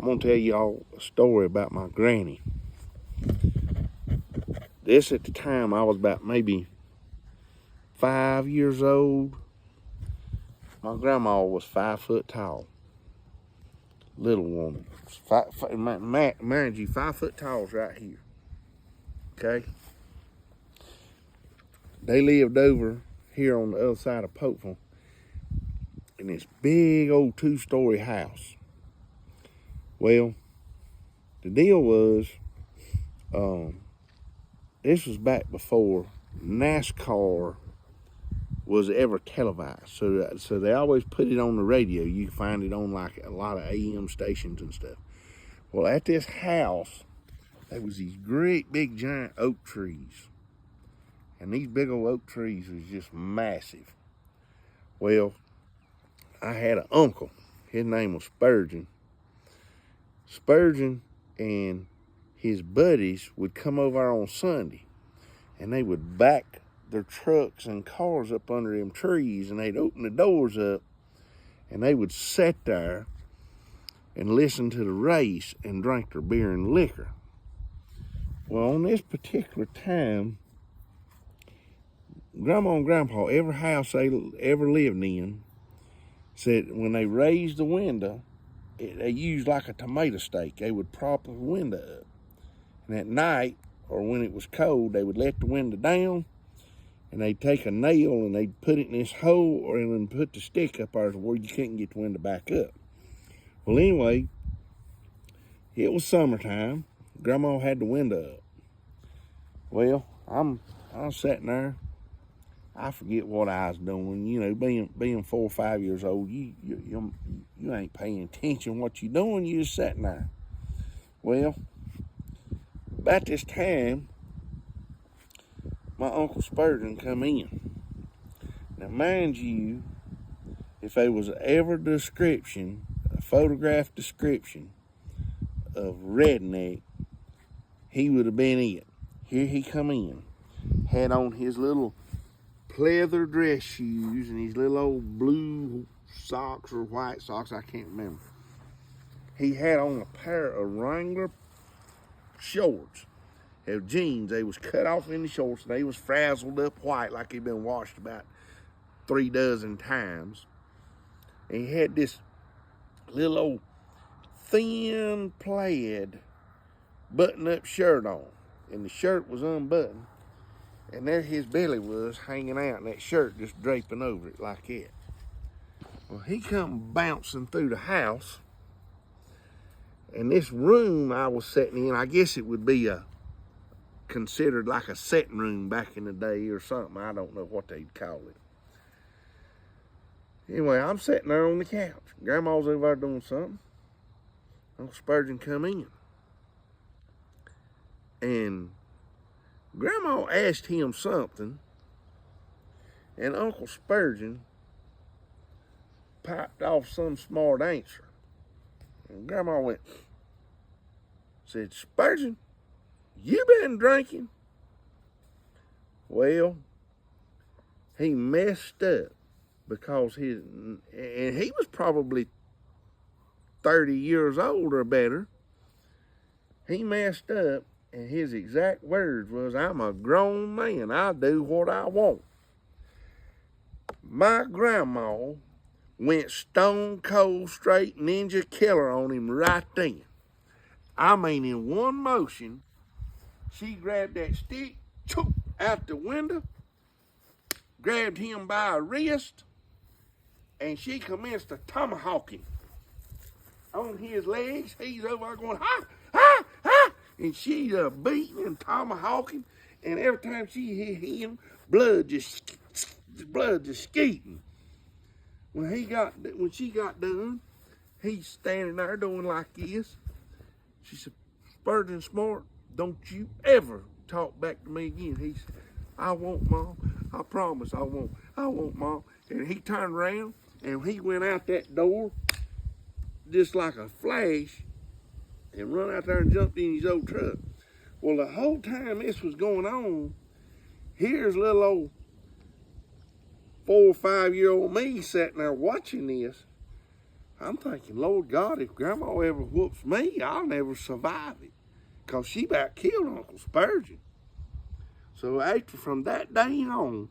I'm gonna tell y'all a story about my granny. This at the time I was about maybe 5 years old. My grandma was 5 foot tall. Little woman. Mind you, 5 foot tall is right here. Okay? They lived over here on the other side of Popeville in this big old 2-story house. Well, the deal was, this was back before NASCAR was ever televised. So they always put it on the radio. You can find it on like a lot of AM stations and stuff. Well, at this house, there was these great big giant oak trees. And these big old oak trees was just massive. Well, I had an uncle. His name was Spurgeon. Spurgeon and his buddies would come over on Sunday, and they would back their trucks and cars up under them trees, and they'd open the doors up, and they would sit there and listen to the race and drink their beer and liquor. Well, on this particular time, Grandma and Grandpa, every house they ever lived in, said when they raised the window, they used like a tomato stake. They would prop the window up. And at night, or when it was cold, they would let the window down, and they'd take a nail and they'd put it in this hole and then put the stick up there where you couldn't get the window back up. Well, anyway, it was summertime. Grandma had the window up. Well, I was sitting there. I forget what I was doing. You know, being 4 or 5 years old, you ain't paying attention what you doing. You just sitting there. Well, about this time, my Uncle Spurgeon come in. Now, mind you, if there was ever a photograph description of redneck, he would have been it. Here he come in, had on his little pleather dress shoes and his little old blue socks or white socks, I can't remember. He had on a pair of Wrangler shorts. They were jeans. They was cut off in the shorts, and they was frazzled up white like he'd been washed about 3 dozen times. And he had this little old thin plaid button-up shirt on, and the shirt was unbuttoned. And there his belly was hanging out, and that shirt just draping over it like that. Well, he come bouncing through the house, and this room I was sitting in, I guess it would be considered like a sitting room back in the day or something. I don't know what they'd call it. Anyway, I'm sitting there on the couch. Grandma's over there doing something. Uncle Spurgeon come in. And Grandma asked him something, and Uncle Spurgeon piped off some smart answer. And Grandma said, "Spurgeon, you been drinking?" Well, he messed up because and he was probably 30 years old or better. He messed up. And his exact words was, "I'm a grown man. I do what I want." My grandma went stone cold straight ninja killer on him right then. I mean, in one motion, she grabbed that stick, choop, out the window, grabbed him by a wrist, and she commenced to tomahawk him on his legs. He's over there going, "Ha, ha, ha!" And she beating and tomahawking, and every time she hit him, blood just skeeting. When she got done, he's standing there doing like this. She said, "Spurgeon Smart, don't you ever talk back to me again." He said, "I won't, Mom. I promise I won't. I won't, Mom." And he turned around and he went out that door just like a flash and run out there and jumped in his old truck. Well, the whole time this was going on, here's little old 4 or 5 year old me sitting there watching this. I'm thinking, Lord God, if Grandma ever whoops me, I'll never survive it. Because she about killed Uncle Spurgeon. So from that day on,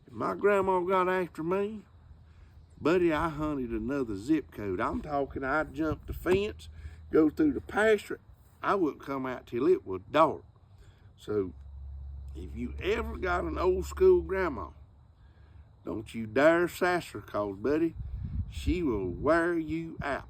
if my grandma got after me, buddy, I hunted another zip code. I'm talking, I'd jump the fence, go through the pasture. I wouldn't come out till it was dark. So if you ever got an old school grandma, don't you dare sass her, cause buddy, she will wear you out.